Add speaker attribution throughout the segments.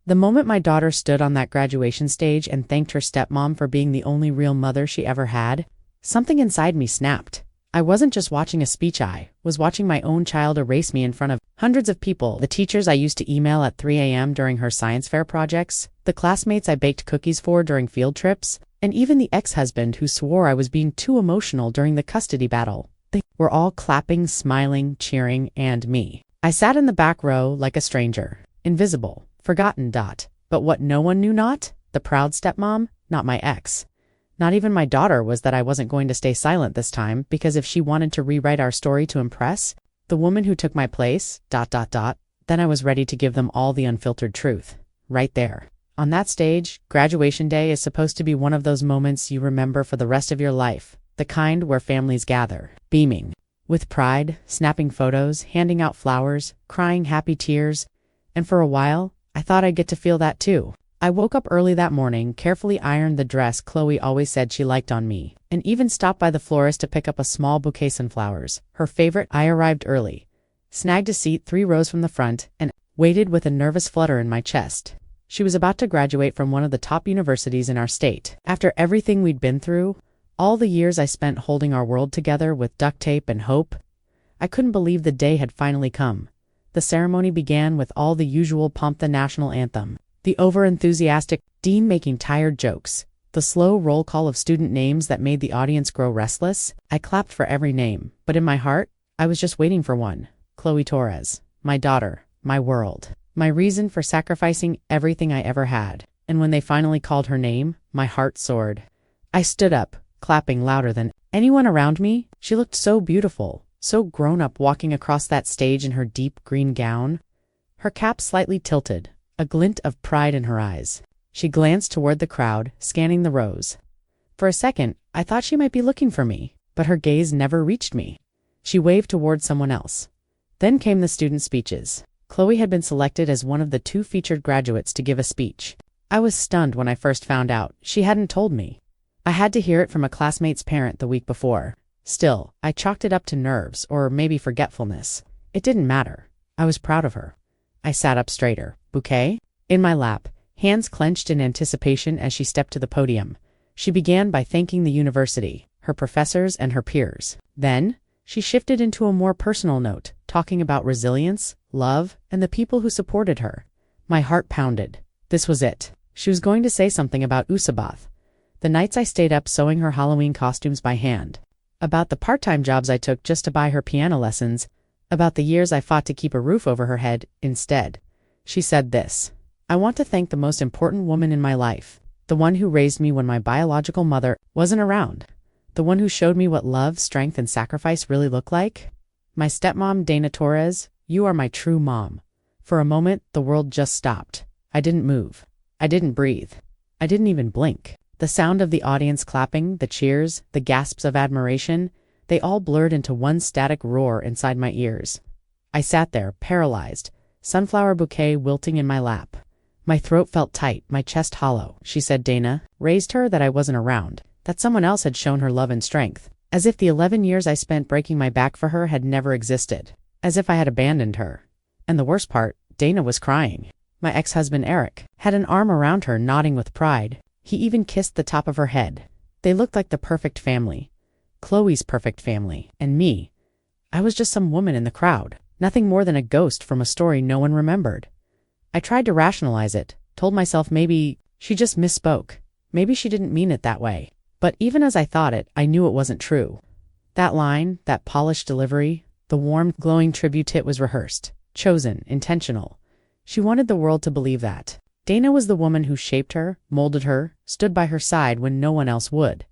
Speaker 1: The moment my daughter stood on that graduation stage and thanked her stepmom for being the only real mother she ever had, something inside me snapped. I wasn't just watching a speech, I was watching my own child erase me in front of hundreds of people, the teachers I used to email at 3 a.m. during her science fair projects, the classmates I baked cookies for during field trips, and even the ex-husband who swore I was being too emotional during the custody battle. They were all clapping, smiling, cheering, and me. I sat in the back row like a stranger, invisible, forgotten. But what no one knew, not the proud stepmom, not my ex, not even my daughter, was that I wasn't going to stay silent this time, because if she wanted to rewrite our story to impress the woman who took my place, then I was ready to give them all the unfiltered truth. Right there. On that stage, graduation day is supposed to be one of those moments you remember for the rest of your life, the kind where families gather, beaming with pride, snapping photos, handing out flowers, crying happy tears, and for a while, I thought I'd get to feel that too. I woke up early that morning, carefully ironed the dress Chloe always said she liked on me, and even stopped by the florist to pick up a small bouquet of sunflowers, her favorite. I arrived early, snagged a seat 3 rows from the front, and waited with a nervous flutter in my chest. She was about to graduate from one of the top universities in our state. After everything we'd been through, all the years I spent holding our world together with duct tape and hope, I couldn't believe the day had finally come. The ceremony began with all the usual pomp: the national anthem, the over-enthusiastic dean making tired jokes, the slow roll call of student names that made the audience grow restless. I clapped for every name, but in my heart, I was just waiting for one. Chloe Torres, my daughter, my world, my reason for sacrificing everything I ever had. And when they finally called her name, my heart soared. I stood up, clapping louder than anyone around me. She looked so beautiful, so grown-up, walking across that stage in her deep green gown, her cap slightly tilted, a glint of pride in her eyes. She glanced toward the crowd, scanning the rows. For a second, I thought she might be looking for me, but her gaze never reached me. She waved toward someone else. Then came the student speeches. Chloe had been selected as one of the 2 featured graduates to give a speech. I was stunned when I first found out. She hadn't told me. I had to hear it from a classmate's parent the week before. Still, I chalked it up to nerves, or maybe forgetfulness. It didn't matter. I was proud of her. I sat up straighter, bouquet in my lap, hands clenched in anticipation as she stepped to the podium. She began by thanking the university, her professors, and her peers. Then, she shifted into a more personal note, talking about resilience, love, and the people who supported her. My heart pounded. This was it. She was going to say something about Usabath, the nights I stayed up sewing her Halloween costumes by hand, about the part-time jobs I took just to buy her piano lessons, about the years I fought to keep a roof over her head. Instead, she said this: I want to thank the most important woman in my life, the one who raised me when my biological mother wasn't around, the one who showed me what love, strength, and sacrifice really look like. My stepmom, Dana Torres, you are my true mom. For a moment, the world just stopped. I didn't move. I didn't breathe. I didn't even blink. The sound of the audience clapping, the cheers, the gasps of admiration, they all blurred into one static roar inside my ears. I sat there, paralyzed, sunflower bouquet wilting in my lap. My throat felt tight, my chest hollow. She said Dana raised her, that I wasn't around, that someone else had shown her love and strength, as if the 11 years I spent breaking my back for her had never existed, as if I had abandoned her. And the worst part, Dana was crying. My ex-husband Eric had an arm around her, nodding with pride. He even kissed the top of her head. They looked like the perfect family. Chloe's perfect family. And me, I was just some woman in the crowd, nothing more than a ghost from a story no one remembered. I tried to rationalize it, told myself maybe she just misspoke. Maybe she didn't mean it that way. But even as I thought it, I knew it wasn't true. That line, that polished delivery, the warm, glowing tribute, it was rehearsed, chosen, intentional. She wanted the world to believe that. Dana was the woman who shaped her, molded her, stood by her side when no one else would.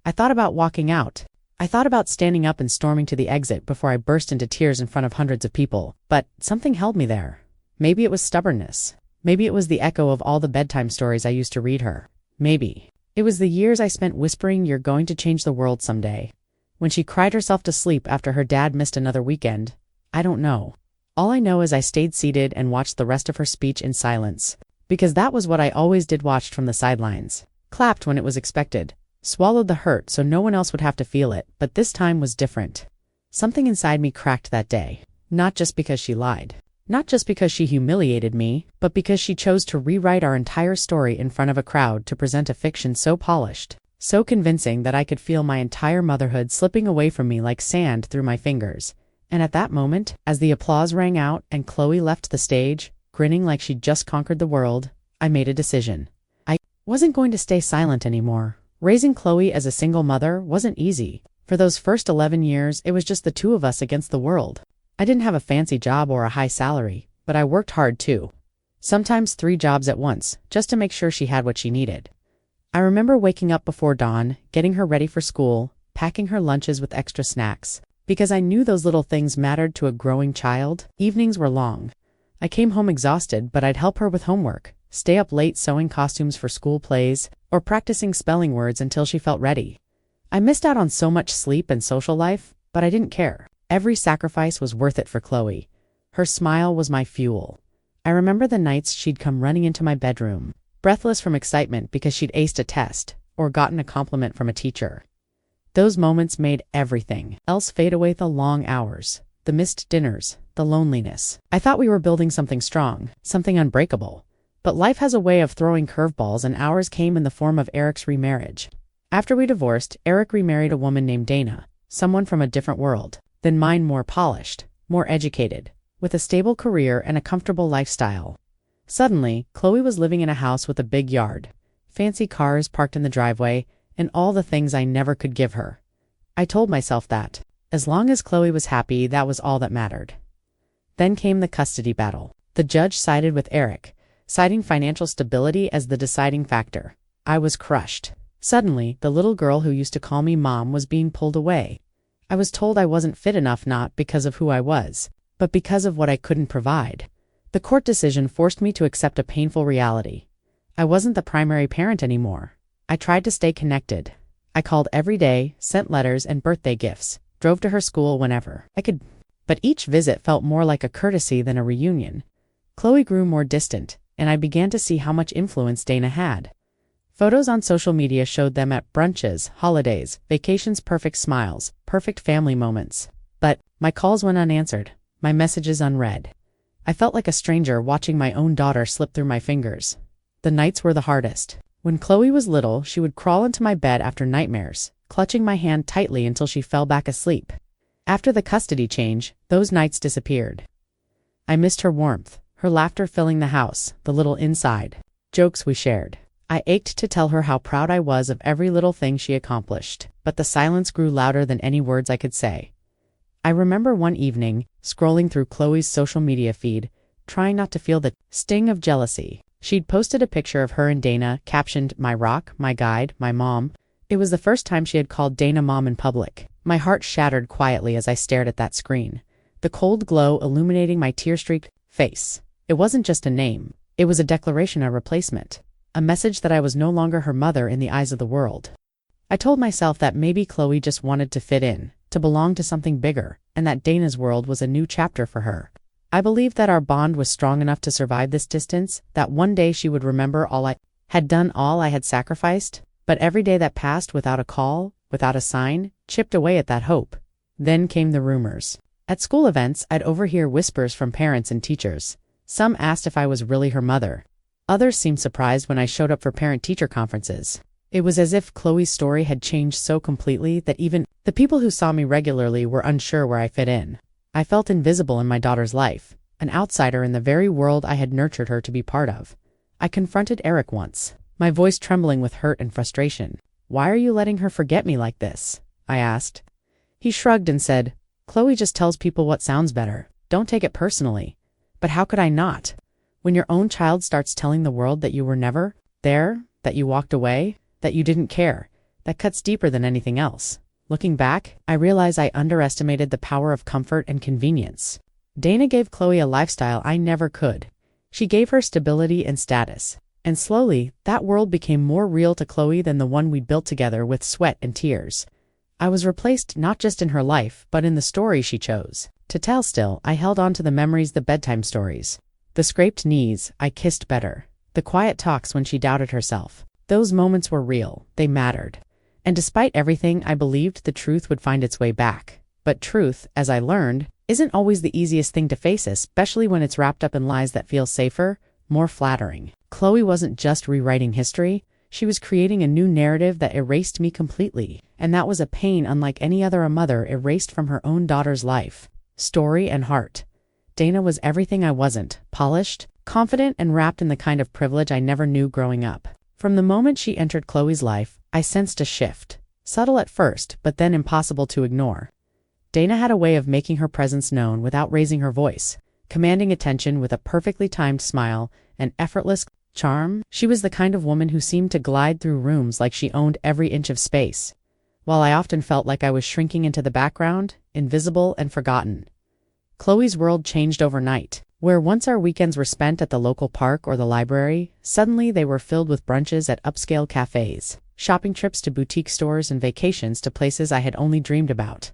Speaker 1: I thought about walking out. I thought about standing up and storming to the exit before I burst into tears in front of hundreds of people. But something held me there. Maybe it was stubbornness. Maybe it was the echo of all the bedtime stories I used to read her. Maybe it was the years I spent whispering, "You're going to change the world someday." When she cried herself to sleep after her dad missed another weekend, I don't know. All I know is I stayed seated and watched the rest of her speech in silence. Because that was what I always did, watched from the sidelines. Clapped when it was expected. Swallowed the hurt so no one else would have to feel it, but this time was different. Something inside me cracked that day. Not just because she lied. Not just because she humiliated me, but because she chose to rewrite our entire story in front of a crowd to present a fiction so polished, so convincing that I could feel my entire motherhood slipping away from me like sand through my fingers. And at that moment, as the applause rang out and Chloe left the stage, grinning like she'd just conquered the world, I made a decision. I wasn't going to stay silent anymore. Raising Chloe as a single mother wasn't easy. For those first 11 years, it was just the two of us against the world. I didn't have a fancy job or a high salary, but I worked hard too. Sometimes 3 jobs at once, just to make sure she had what she needed. I remember waking up before dawn, getting her ready for school, packing her lunches with extra snacks. Because I knew those little things mattered to a growing child, evenings were long. I came home exhausted, but I'd help her with homework, stay up late sewing costumes for school plays, or practicing spelling words until she felt ready. I missed out on so much sleep and social life, but I didn't care. Every sacrifice was worth it for Chloe. Her smile was my fuel. I remember the nights she'd come running into my bedroom, breathless from excitement because she'd aced a test or gotten a compliment from a teacher. Those moments made everything else fade away: the long hours, the missed dinners, the loneliness. I thought we were building something strong, something unbreakable. But life has a way of throwing curveballs, and ours came in the form of Eric's remarriage. After we divorced, Eric remarried a woman named Dana, someone from a different world than mine, more polished, more educated, with a stable career and a comfortable lifestyle. Suddenly, Chloe was living in a house with a big yard, fancy cars parked in the driveway, and all the things I never could give her. I told myself that, as long as Chloe was happy, that was all that mattered. Then came the custody battle. The judge sided with Eric, citing financial stability as the deciding factor. I was crushed. Suddenly, the little girl who used to call me mom was being pulled away. I was told I wasn't fit enough, not because of who I was, but because of what I couldn't provide. The court decision forced me to accept a painful reality. I wasn't the primary parent anymore. I tried to stay connected. I called every day, sent letters and birthday gifts, drove to her school whenever I could, but each visit felt more like a courtesy than a reunion. Chloe grew more distant, and I began to see how much influence Dana had. Photos on social media showed them at brunches, holidays, vacations, perfect smiles, perfect family moments. But my calls went unanswered, my messages unread. I felt like a stranger watching my own daughter slip through my fingers. The nights were the hardest. When Chloe was little, she would crawl into my bed after nightmares, clutching my hand tightly until she fell back asleep. After the custody change, those nights disappeared. I missed her warmth, her laughter filling the house, the little inside jokes we shared. I ached to tell her how proud I was of every little thing she accomplished, but the silence grew louder than any words I could say. I remember one evening, scrolling through Chloe's social media feed, trying not to feel the sting of jealousy. She'd posted a picture of her and Dana, captioned, "My rock, my guide, my mom." It was the first time she had called Dana mom in public. My heart shattered quietly as I stared at that screen, the cold glow illuminating my tear-streaked face. It wasn't just a name. It was a declaration, a replacement. A message that I was no longer her mother in the eyes of the world. I told myself that maybe Chloe just wanted to fit in, to belong to something bigger, and that Dana's world was a new chapter for her. I believed that our bond was strong enough to survive this distance, that one day she would remember all I had done, all I had sacrificed. But every day that passed without a call, without a sign, chipped away at that hope. Then came the rumors. At school events, I'd overhear whispers from parents and teachers. Some asked if I was really her mother. Others seemed surprised when I showed up for parent-teacher conferences. It was as if Chloe's story had changed so completely that even the people who saw me regularly were unsure where I fit in. I felt invisible in my daughter's life, an outsider in the very world I had nurtured her to be part of. I confronted Eric once, my voice trembling with hurt and frustration. "Why are you letting her forget me like this?" I asked. He shrugged and said, "Chloe just tells people what sounds better. Don't take it personally." But how could I not? When your own child starts telling the world that you were never there, that you walked away, that you didn't care, that cuts deeper than anything else. Looking back, I realize I underestimated the power of comfort and convenience. Dana gave Chloe a lifestyle I never could. She gave her stability and status. And slowly, that world became more real to Chloe than the one we'd built together with sweat and tears. I was replaced not just in her life, but in the story she chose to tell. Still, I held on to the memories, the bedtime stories. The scraped knees, I kissed better. The quiet talks when she doubted herself. Those moments were real, they mattered. And despite everything, I believed the truth would find its way back. But truth, as I learned, isn't always the easiest thing to face, especially when it's wrapped up in lies that feel safer, more flattering. Chloe wasn't just rewriting history, she was creating a new narrative that erased me completely, and that was a pain unlike any other a mother erased from her own daughter's life, story, and heart. Dana was everything I wasn't: polished, confident, and wrapped in the kind of privilege I never knew growing up. From the moment she entered Chloe's life, I sensed a shift, subtle at first, but then impossible to ignore. Dana had a way of making her presence known without raising her voice, commanding attention with a perfectly timed smile and effortless charm. She was the kind of woman who seemed to glide through rooms like she owned every inch of space, while I often felt like I was shrinking into the background, invisible and forgotten. Chloe's world changed overnight. Where once our weekends were spent at the local park or the library, suddenly they were filled with brunches at upscale cafes, shopping trips to boutique stores, and vacations to places I had only dreamed about.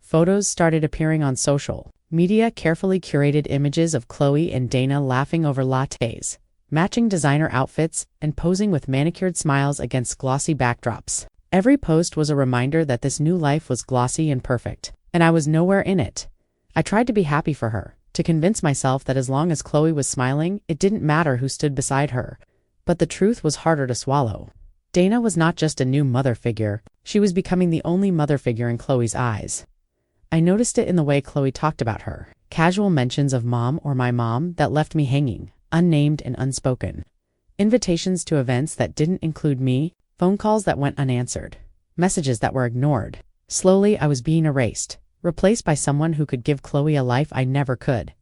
Speaker 1: Photos started appearing on social media, carefully curated images of Chloe and Dana laughing over lattes, matching designer outfits, and posing with manicured smiles against glossy backdrops. Every post was a reminder that this new life was glossy and perfect, and I was nowhere in it. I tried to be happy for her, to convince myself that as long as Chloe was smiling, it didn't matter who stood beside her. But the truth was harder to swallow. Dana was not just a new mother figure, she was becoming the only mother figure in Chloe's eyes. I noticed it in the way Chloe talked about her, casual mentions of mom or my mom that left me hanging, unnamed and unspoken. Invitations to events that didn't include me, phone calls that went unanswered, messages that were ignored. Slowly, I was being erased, replaced by someone who could give Chloe a life I never could.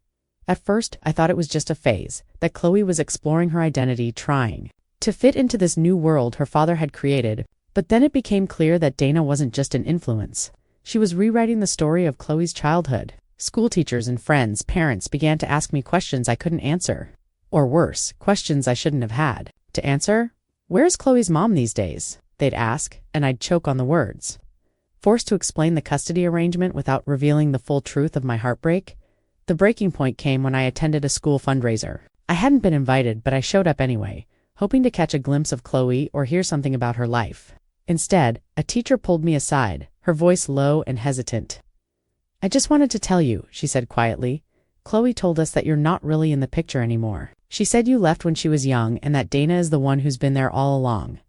Speaker 1: At first, I thought it was just a phase, that Chloe was exploring her identity, trying to fit into this new world her father had created, but then it became clear that Dana wasn't just an influence. She was rewriting the story of Chloe's childhood. School teachers and friends, parents began to ask me questions I couldn't answer. Or worse, questions I shouldn't have had to answer. "Where's Chloe's mom these days?" they'd ask, and I'd choke on the words. Forced to explain the custody arrangement without revealing the full truth of my heartbreak, the breaking point came when I attended a school fundraiser. I hadn't been invited, but I showed up anyway, hoping to catch a glimpse of Chloe or hear something about her life. Instead, a teacher pulled me aside, her voice low and hesitant. "I just wanted to tell you," she said quietly. "Chloe told us that you're not really in the picture anymore. She said you left when she was young and that Dana is the one who's been there all along."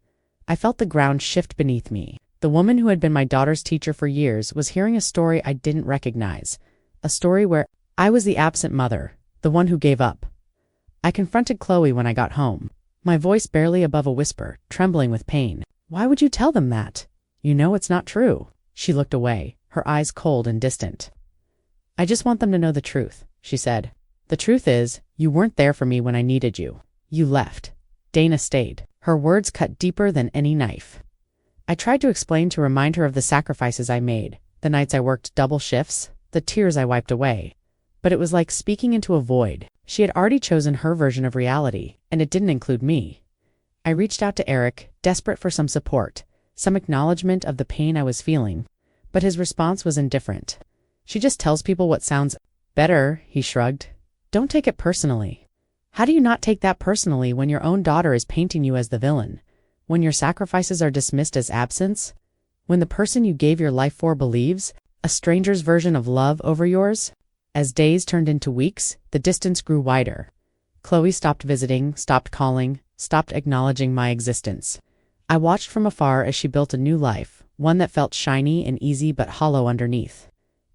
Speaker 1: I felt the ground shift beneath me. The woman who had been my daughter's teacher for years was hearing a story I didn't recognize, a story where I was the absent mother, the one who gave up. I confronted Chloe when I got home, my voice barely above a whisper, trembling with pain. "Why would you tell them that? You know it's not true." She looked away, her eyes cold and distant. "I just want them to know the truth," she said. "The truth is, you weren't there for me when I needed you. You left. Dana stayed." Her words cut deeper than any knife. I tried to explain, to remind her of the sacrifices I made, the nights I worked double shifts, the tears I wiped away. But it was like speaking into a void. She had already chosen her version of reality, and it didn't include me. I reached out to Eric, desperate for some support, some acknowledgement of the pain I was feeling, but his response was indifferent. "She just tells people what sounds better," he shrugged. "Don't take it personally." How do you not take that personally when your own daughter is painting you as the villain? When your sacrifices are dismissed as absence? When the person you gave your life for believes a stranger's version of love over yours? As days turned into weeks, the distance grew wider. Chloe stopped visiting, stopped calling, stopped acknowledging my existence. I watched from afar as she built a new life, one that felt shiny and easy but hollow underneath.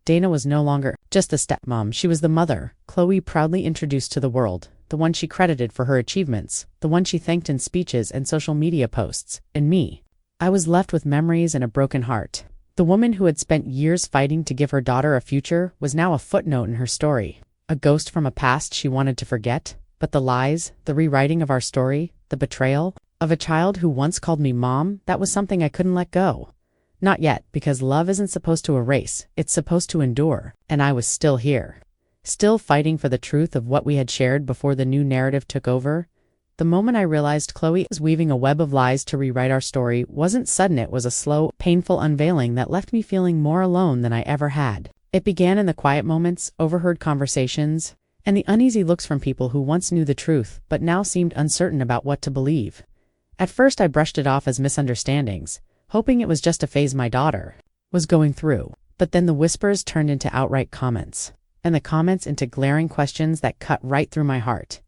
Speaker 1: Dana was no longer just the stepmom, she was the mother Chloe proudly introduced to the world, the one she credited for her achievements, the one she thanked in speeches and social media posts, and me. I was left with memories and a broken heart. The woman who had spent years fighting to give her daughter a future was now a footnote in her story, a ghost from a past she wanted to forget. But the lies, the rewriting of our story, the betrayal of a child who once called me mom, that was something I couldn't let go. Not yet, because love isn't supposed to erase, it's supposed to endure, and I was still here. Still fighting for the truth of what we had shared before the new narrative took over. The moment I realized Chloe was weaving a web of lies to rewrite our story wasn't sudden, it was a slow, painful unveiling that left me feeling more alone than I ever had. It began in the quiet moments, overheard conversations, and the uneasy looks from people who once knew the truth but now seemed uncertain about what to believe. At first I brushed it off as misunderstandings, hoping it was just a phase my daughter was going through. But then the whispers turned into outright comments, and the comments into glaring questions that cut right through my heart.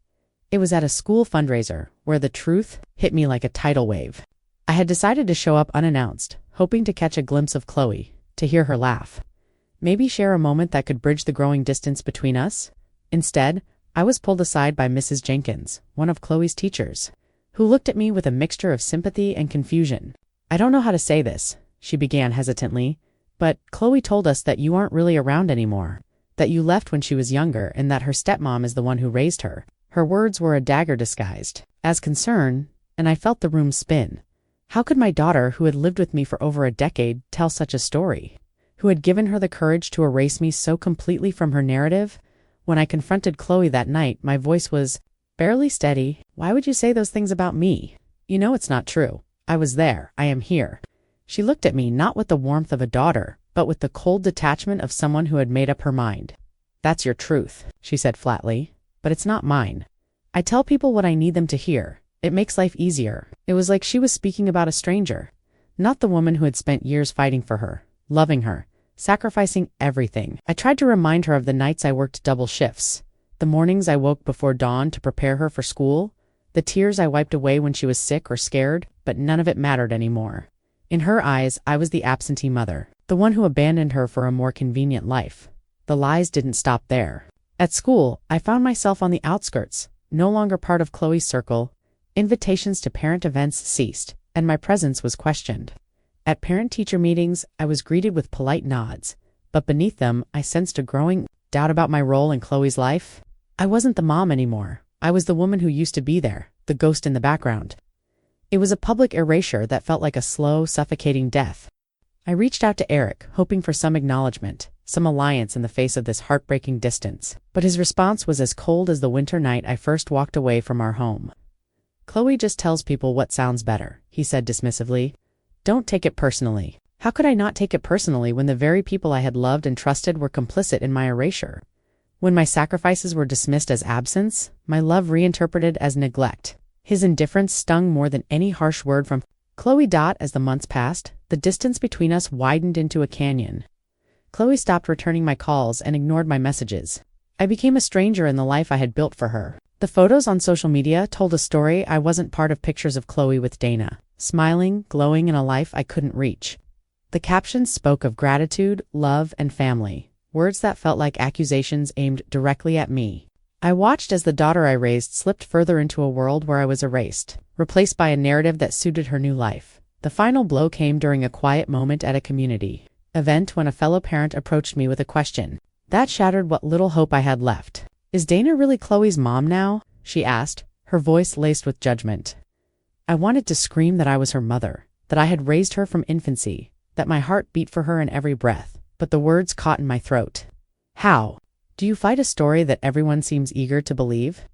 Speaker 1: It was at a school fundraiser where the truth hit me like a tidal wave. I had decided to show up unannounced, hoping to catch a glimpse of Chloe, to hear her laugh. Maybe share a moment that could bridge the growing distance between us. Instead, I was pulled aside by Mrs. Jenkins, one of Chloe's teachers, who looked at me with a mixture of sympathy and confusion. "I don't know how to say this," she began hesitantly, "but Chloe told us that you aren't really around anymore, that you left when she was younger and that her stepmom is the one who raised her." Her words were a dagger disguised as concern, and I felt the room spin. How could my daughter, who had lived with me for over a decade, tell such a story? Who had given her the courage to erase me so completely from her narrative? When I confronted Chloe that night, my voice was barely steady. "Why would you say those things about me? You know it's not true. I was there. I am here." She looked at me not with the warmth of a daughter, but with the cold detachment of someone who had made up her mind. "That's your truth," she said flatly, "but it's not mine. I tell people what I need them to hear. It makes life easier." It was like she was speaking about a stranger, not the woman who had spent years fighting for her, loving her, sacrificing everything. I tried to remind her of the nights I worked double shifts, the mornings I woke before dawn to prepare her for school, the tears I wiped away when she was sick or scared, but none of it mattered anymore. In her eyes, I was the absentee mother, the one who abandoned her for a more convenient life. The lies didn't stop there. At school, I found myself on the outskirts, no longer part of Chloe's circle. Invitations to parent events ceased, and my presence was questioned. At parent-teacher meetings, I was greeted with polite nods, but beneath them, I sensed a growing doubt about my role in Chloe's life. I wasn't the mom anymore. I was the woman who used to be there, the ghost in the background. It was a public erasure that felt like a slow, suffocating death. I reached out to Eric, hoping for some acknowledgement, some alliance in the face of this heartbreaking distance. But his response was as cold as the winter night I first walked away from our home. "Chloe just tells people what sounds better," he said dismissively. "Don't take it personally." How could I not take it personally when the very people I had loved and trusted were complicit in my erasure? When my sacrifices were dismissed as absence, my love reinterpreted as neglect. His indifference stung more than any harsh word from Chloe. As the months passed, the distance between us widened into a canyon. Chloe stopped returning my calls and ignored my messages. I became a stranger in the life I had built for her. The photos on social media told a story I wasn't part of. Pictures of Chloe with Dana, smiling, glowing in a life I couldn't reach. The captions spoke of gratitude, love, and family, words that felt like accusations aimed directly at me. I watched as the daughter I raised slipped further into a world where I was erased, replaced by a narrative that suited her new life. The final blow came during a quiet moment at a community event when a fellow parent approached me with a question that shattered what little hope I had left. "Is Dana really Chloe's mom now?" she asked, her voice laced with judgment. I wanted to scream that I was her mother, that I had raised her from infancy, that my heart beat for her in every breath, but the words caught in my throat. How do you fight a story that everyone seems eager to believe?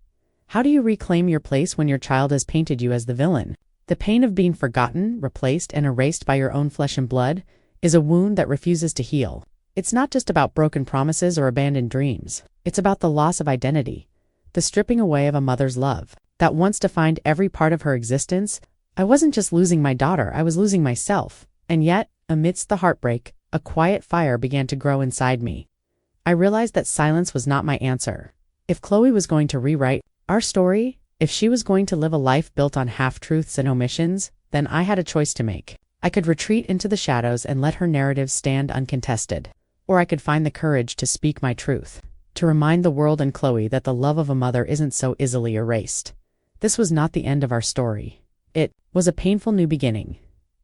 Speaker 1: How do you reclaim your place when your child has painted you as the villain? The pain of being forgotten, replaced, and erased by your own flesh and blood is a wound that refuses to heal. It's not just about broken promises or abandoned dreams. It's about the loss of identity, the stripping away of a mother's love that once defined every part of her existence. I wasn't just losing my daughter, I was losing myself. And yet, amidst the heartbreak, a quiet fire began to grow inside me. I realized that silence was not my answer. If Chloe was going to rewrite our story, if she was going to live a life built on half-truths and omissions, then I had a choice to make. I could retreat into the shadows and let her narrative stand uncontested, or I could find the courage to speak my truth, to remind the world and Chloe that the love of a mother isn't so easily erased. This was not the end of our story. It was a painful new beginning.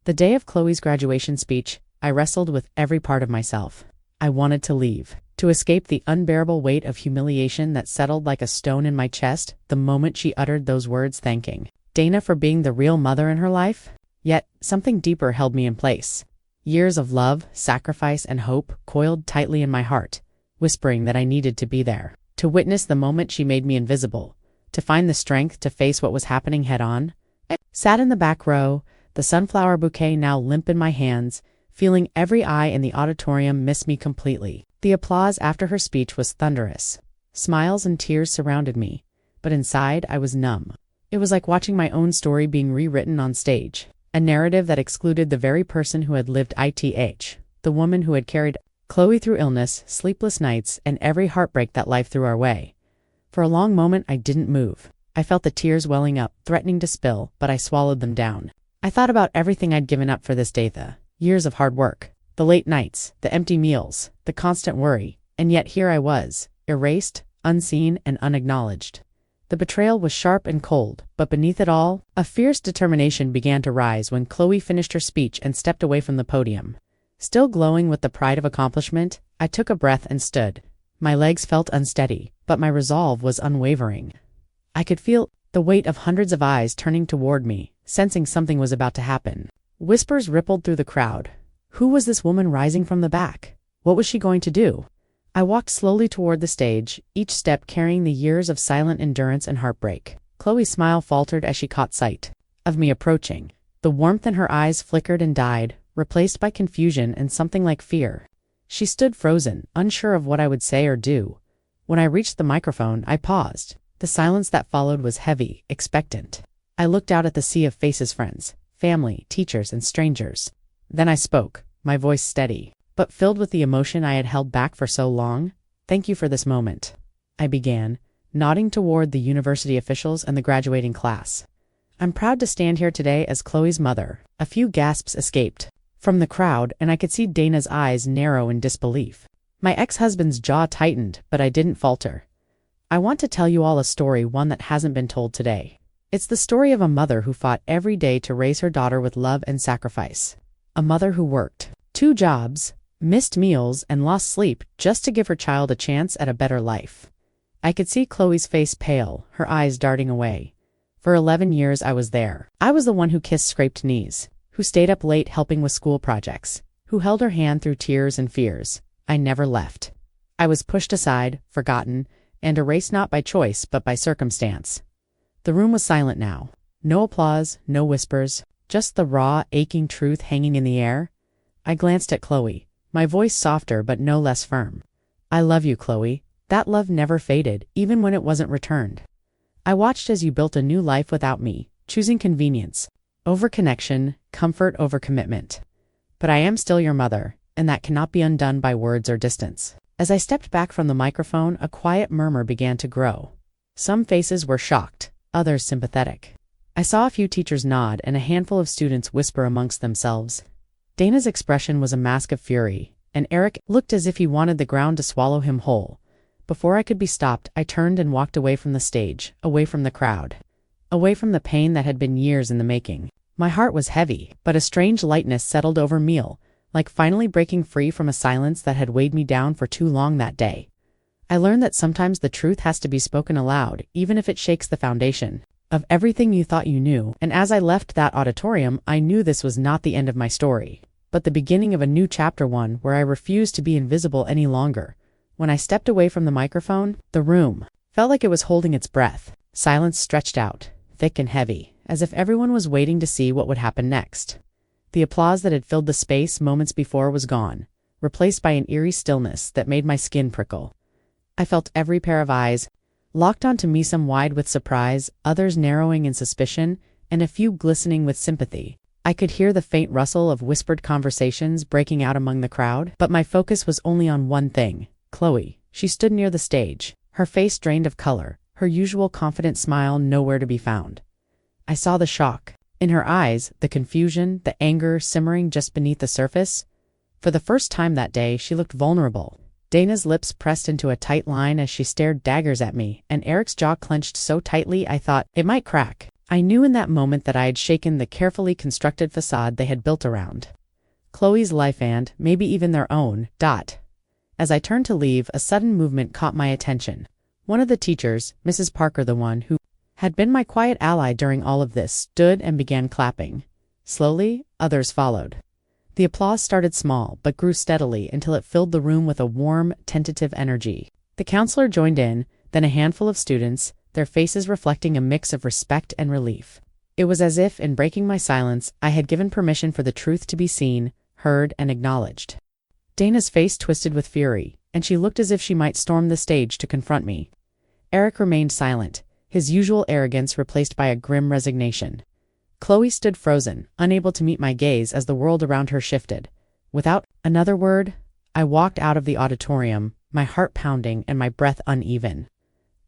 Speaker 1: The day of Chloe's graduation speech, I wrestled with every part of myself. I wanted to leave, to escape the unbearable weight of humiliation that settled like a stone in my chest the moment she uttered those words, thanking Dana for being the real mother in her life. Yet, something deeper held me in place. Years of love, sacrifice, and hope coiled tightly in my heart, whispering that I needed to be there, to witness the moment she made me invisible, to find the strength to face what was happening head-on. I sat in the back row, the sunflower bouquet now limp in my hands, feeling every eye in the auditorium miss me completely. The applause after her speech was thunderous. Smiles and tears surrounded me, but inside I was numb. It was like watching my own story being rewritten on stage, a narrative that excluded the very person who had lived it, the woman who had carried Chloe through illness, sleepless nights, and every heartbreak that life threw our way. For a long moment I didn't move. I felt the tears welling up, threatening to spill, but I swallowed them down. I thought about everything I'd given up for this day, the years of hard work, the late nights, the empty meals, the constant worry, and yet here I was, erased, unseen, and unacknowledged. The betrayal was sharp and cold, but beneath it all, a fierce determination began to rise when Chloe finished her speech and stepped away from the podium. Still glowing with the pride of accomplishment, I took a breath and stood. My legs felt unsteady, but my resolve was unwavering. I could feel the weight of hundreds of eyes turning toward me, sensing something was about to happen. Whispers rippled through the crowd. Who was this woman rising from the back? What was she going to do? I walked slowly toward the stage, each step carrying the years of silent endurance and heartbreak. Chloe's smile faltered as she caught sight of me approaching. The warmth in her eyes flickered and died, replaced by confusion and something like fear. She stood frozen, unsure of what I would say or do. When I reached the microphone, I paused. The silence that followed was heavy, expectant. I looked out at the sea of faces, friends, family, teachers, and strangers. Then I spoke, my voice steady, but filled with the emotion I had held back for so long. Thank you for this moment, I began, nodding toward the university officials and the graduating class. I'm proud to stand here today as Chloe's mother. A few gasps escaped from the crowd, and I could see Dana's eyes narrow in disbelief. My ex-husband's jaw tightened, but I didn't falter. I want to tell you all a story, one that hasn't been told today. It's the story of a mother who fought every day to raise her daughter with love and sacrifice. A mother who worked 2 jobs, missed meals, and lost sleep just to give her child a chance at a better life. I could see Chloe's face pale, her eyes darting away. For 11 years I was there. I was the one who kissed scraped knees, who stayed up late helping with school projects, who held her hand through tears and fears. I never left. I was pushed aside, forgotten, and erased not by choice but by circumstance. The room was silent now. No applause, no whispers, just the raw, aching truth hanging in the air. I glanced at Chloe, my voice softer but no less firm. I love you, Chloe. That love never faded, even when it wasn't returned. I watched as you built a new life without me, choosing convenience over connection, comfort over commitment. But I am still your mother, and that cannot be undone by words or distance. As I stepped back from the microphone, a quiet murmur began to grow. Some faces were shocked, others sympathetic. I saw a few teachers nod and a handful of students whisper amongst themselves. Dana's expression was a mask of fury, and Eric looked as if he wanted the ground to swallow him whole. Before I could be stopped, I turned and walked away from the stage, away from the crowd, away from the pain that had been years in the making. My heart was heavy, but a strange lightness settled over me, like finally breaking free from a silence that had weighed me down for too long that day. I learned that sometimes the truth has to be spoken aloud, even if it shakes the foundation of everything you thought you knew. And as I left that auditorium, I knew this was not the end of my story, but the beginning of a new chapter, one where I refused to be invisible any longer. When I stepped away from the microphone, the room felt like it was holding its breath. Silence stretched out, thick and heavy, as if everyone was waiting to see what would happen next. The applause that had filled the space moments before was gone, replaced by an eerie stillness that made my skin prickle. I felt every pair of eyes locked onto me, some wide with surprise, others narrowing in suspicion, and a few glistening with sympathy. I could hear the faint rustle of whispered conversations breaking out among the crowd, but my focus was only on one thing: Chloe. She stood near the stage, her face drained of color, her usual confident smile nowhere to be found. I saw the shock in her eyes, the confusion, the anger simmering just beneath the surface. For the first time that day, she looked vulnerable. Dana's lips pressed into a tight line as she stared daggers at me, and Eric's jaw clenched so tightly I thought it might crack. I knew in that moment that I had shaken the carefully constructed facade they had built around Chloe's life and, maybe even their own. As I turned to leave, a sudden movement caught my attention. One of the teachers, Mrs. Parker, the one who had been my quiet ally during all of this, stood and began clapping. Slowly, others followed. The applause started small, but grew steadily until it filled the room with a warm, tentative energy. The counselor joined in, then a handful of students, their faces reflecting a mix of respect and relief. It was as if, in breaking my silence, I had given permission for the truth to be seen, heard, and acknowledged. Dana's face twisted with fury, and she looked as if she might storm the stage to confront me. Eric remained silent, his usual arrogance replaced by a grim resignation. Chloe stood frozen, unable to meet my gaze as the world around her shifted. Without another word, I walked out of the auditorium, my heart pounding and my breath uneven.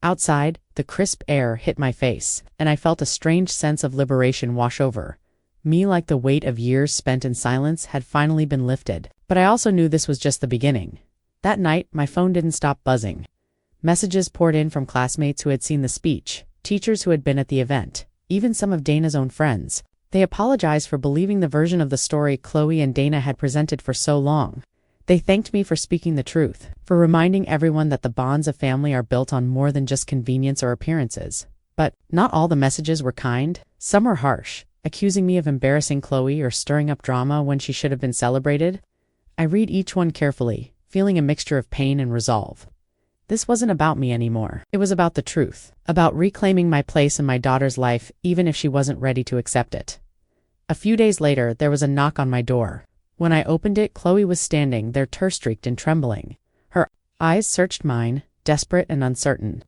Speaker 1: Outside, the crisp air hit my face, and I felt a strange sense of liberation wash over me, like the weight of years spent in silence had finally been lifted. But I also knew this was just the beginning. That night, my phone didn't stop buzzing. Messages poured in from classmates who had seen the speech, teachers who had been at the event, even some of Dana's own friends. They apologized for believing the version of the story Chloe and Dana had presented for so long. They thanked me for speaking the truth, for reminding everyone that the bonds of family are built on more than just convenience or appearances. But not all the messages were kind. Some were harsh, accusing me of embarrassing Chloe or stirring up drama when she should have been celebrated. I read each one carefully, feeling a mixture of pain and resolve. This wasn't about me anymore. It was about the truth, about reclaiming my place in my daughter's life even if she wasn't ready to accept it. A few days later, there was a knock on my door. When I opened it, Chloe was standing there, tear-streaked and trembling. Her eyes searched mine, desperate and uncertain.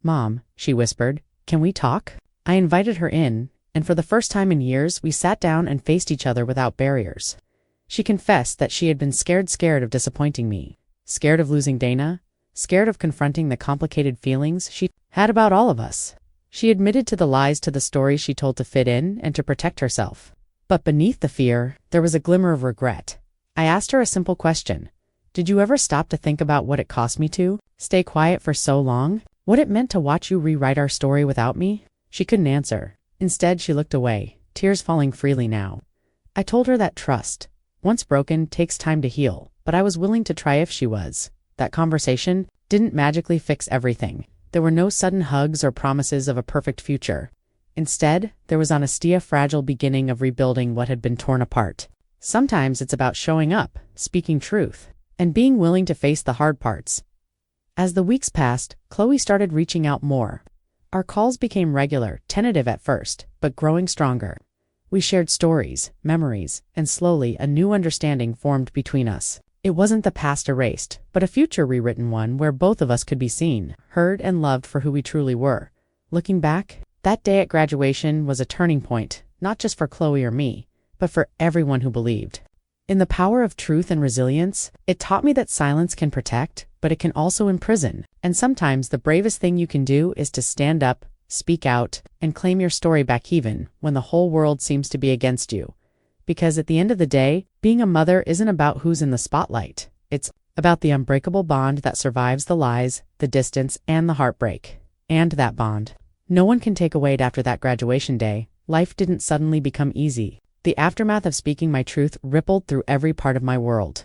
Speaker 1: "Mom," she whispered, "can we talk?" I invited her in, and for the first time in years, we sat down and faced each other without barriers. She confessed that she had been scared of disappointing me, scared of losing Dana, scared of confronting the complicated feelings she had about all of us. She admitted to the lies to the stories she told to fit in and to protect herself. But beneath the fear, there was a glimmer of regret. I asked her a simple question. Did you ever stop to think about what it cost me to stay quiet for so long? What it meant to watch you rewrite our story without me? She couldn't answer. Instead, she looked away, tears falling freely now. I told her that trust, once broken, takes time to heal, but I was willing to try if she was. That conversation didn't magically fix everything. There were no sudden hugs or promises of a perfect future. Instead, there was honesty, a fragile beginning of rebuilding what had been torn apart. Sometimes it's about showing up, speaking truth, and being willing to face the hard parts. As the weeks passed, Chloe started reaching out more. Our calls became regular, tentative at first, but growing stronger. We shared stories, memories, and slowly a new understanding formed between us. It wasn't the past erased, but a future rewritten one where both of us could be seen, heard, and loved for who we truly were. Looking back, that day at graduation was a turning point, not just for Chloe or me, but for everyone who believed. In the power of truth and resilience, it taught me that silence can protect, but it can also imprison. And sometimes the bravest thing you can do is to stand up, speak out, and claim your story back even when the whole world seems to be against you. Because at the end of the day, being a mother isn't about who's in the spotlight. It's about the unbreakable bond that survives the lies, the distance, and the heartbreak. And that bond, no one can take away. After that graduation day, life didn't suddenly become easy. The aftermath of speaking my truth rippled through every part of my world.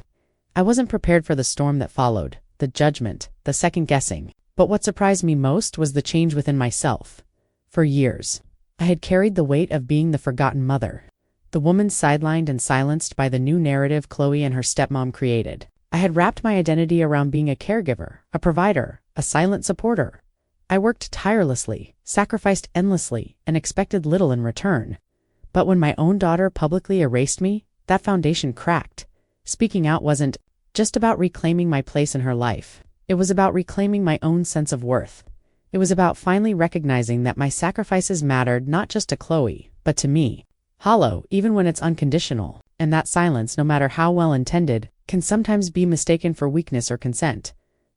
Speaker 1: I wasn't prepared for the storm that followed, the judgment, the second-guessing. But what surprised me most was the change within myself. For years, I had carried the weight of being the forgotten mother, the woman sidelined and silenced by the new narrative Chloe and her stepmom created. I had wrapped my identity around being a caregiver, a provider, a silent supporter. I worked tirelessly, sacrificed endlessly, and expected little in return. But when my own daughter publicly erased me, that foundation cracked. Speaking out wasn't just about reclaiming my place in her life. It was about reclaiming my own sense of worth. It was about finally recognizing that my sacrifices mattered not just to Chloe, but to me. Hollow, even when it's unconditional, and that silence, no matter how well intended, can sometimes be mistaken for weakness or consent.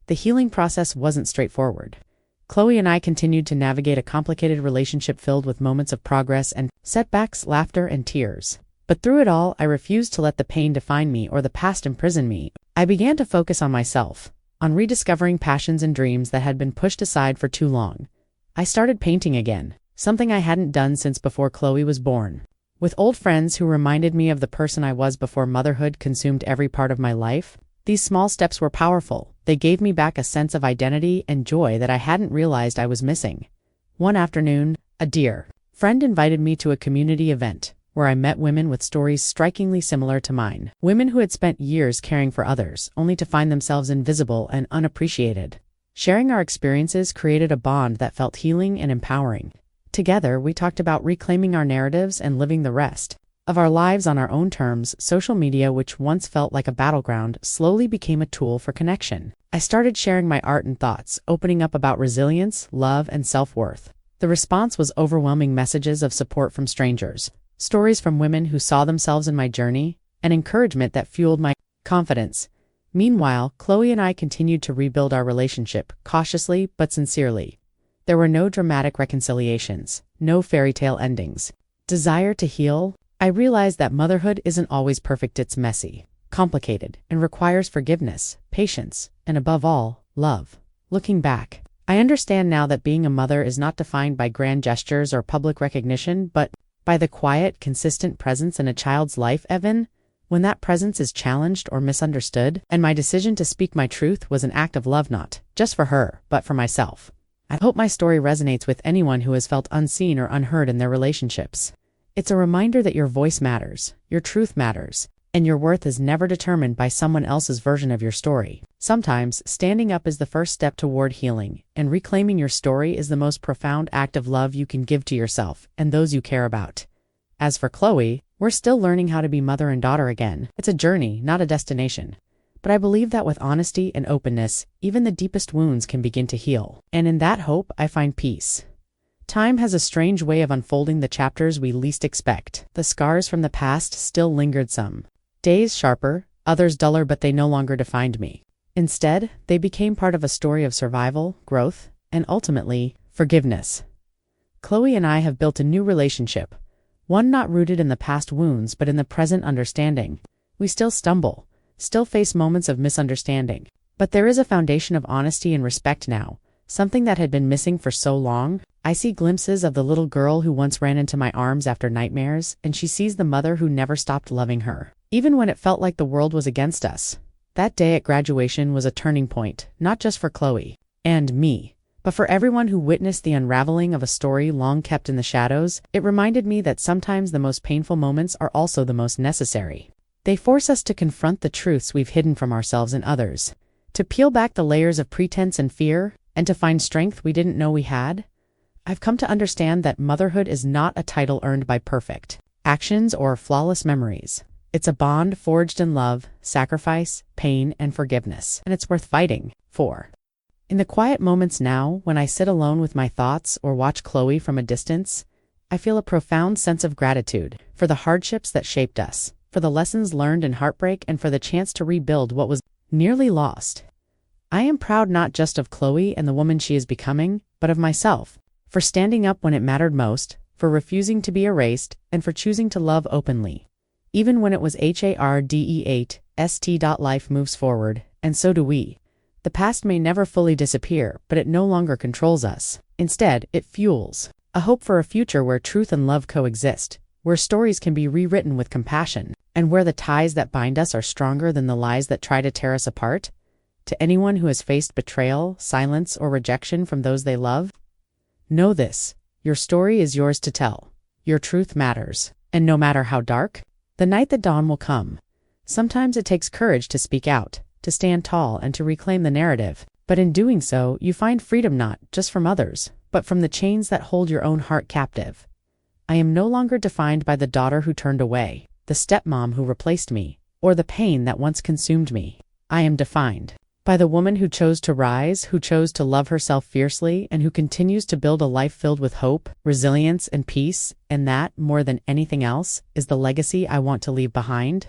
Speaker 1: The healing process wasn't straightforward. Chloe and I continued to navigate a complicated relationship filled with moments of progress and setbacks, laughter, and tears. But through it all, I refused to let the pain define me or the past imprison me. I began to focus on myself, on rediscovering passions and dreams that had been pushed aside for too long. I started painting again, something I hadn't done since before Chloe was born. With old friends who reminded me of the person I was before motherhood consumed every part of my life, these small steps were powerful. They gave me back a sense of identity and joy that I hadn't realized I was missing. One afternoon, a dear friend invited me to a community event where I met women with stories strikingly similar to mine. Women who had spent years caring for others, only to find themselves invisible and unappreciated. Sharing our experiences created a bond that felt healing and empowering. Together, we talked about reclaiming our narratives and living the rest of our lives on our own terms. Social media, which once felt like a battleground, slowly became a tool for connection. I started sharing my art and thoughts, opening up about resilience, love, and self-worth. The response was overwhelming: messages of support from strangers, stories from women who saw themselves in my journey, and encouragement that fueled my confidence. Meanwhile, Chloe and I continued to rebuild our relationship, cautiously but sincerely. There were no dramatic reconciliations, no fairy tale endings. Desire to heal? I realized that motherhood isn't always perfect. It's messy, complicated, and requires forgiveness, patience, and above all, love. Looking back, I understand now that being a mother is not defined by grand gestures or public recognition, but by the quiet, consistent presence in a child's life, Evan. When that presence is challenged or misunderstood, and my decision to speak my truth was an act of love, not just for her, but for myself. I hope my story resonates with anyone who has felt unseen or unheard in their relationships. It's a reminder that your voice matters, your truth matters, and your worth is never determined by someone else's version of your story. Sometimes, standing up is the first step toward healing, and reclaiming your story is the most profound act of love you can give to yourself and those you care about. As for Chloe, we're still learning how to be mother and daughter again. It's a journey, not a destination. But I believe that with honesty and openness, even the deepest wounds can begin to heal. And in that hope, I find peace. Time has a strange way of unfolding the chapters we least expect. The scars from the past still lingered, some days sharper, others duller, but they no longer defined me. Instead, they became part of a story of survival, growth, and ultimately, forgiveness. Chloe and I have built a new relationship, one not rooted in the past wounds but in the present understanding. We still stumble, still face moments of misunderstanding, but there is a foundation of honesty and respect now, something that had been missing for so long. I see glimpses of the little girl who once ran into my arms after nightmares, and she sees the mother who never stopped loving her, even when it felt like the world was against us. That day at graduation was a turning point, not just for Chloe and me, but for everyone who witnessed the unraveling of a story long kept in the shadows. It reminded me that sometimes the most painful moments are also the most necessary. They force us to confront the truths we've hidden from ourselves and others, to peel back the layers of pretense and fear, and to find strength we didn't know we had. I've come to understand that motherhood is not a title earned by perfect actions or flawless memories. It's a bond forged in love, sacrifice, pain, and forgiveness, and it's worth fighting for. In the quiet moments now, when I sit alone with my thoughts or watch Chloe from a distance, I feel a profound sense of gratitude for the hardships that shaped us, for the lessons learned in heartbreak, and for the chance to rebuild what was nearly lost. I am proud not just of Chloe and the woman she is becoming, but of myself, for standing up when it mattered most, for refusing to be erased, and for choosing to love openly. Even when it was hard. Life moves forward, and so do we. The past may never fully disappear, but it no longer controls us. Instead, it fuels a hope for a future where truth and love coexist, where stories can be rewritten with compassion, and where the ties that bind us are stronger than the lies that try to tear us apart. To anyone who has faced betrayal, silence, or rejection from those they love, know this: your story is yours to tell. Your truth matters, and no matter how dark the night, the dawn will come. Sometimes it takes courage to speak out, to stand tall, and to reclaim the narrative. But in doing so, you find freedom not just from others, but from the chains that hold your own heart captive. I am no longer defined by the daughter who turned away, the stepmom who replaced me, or the pain that once consumed me. I am defined by the woman who chose to rise, who chose to love herself fiercely, and who continues to build a life filled with hope, resilience, and peace. And that, more than anything else, is the legacy I want to leave behind.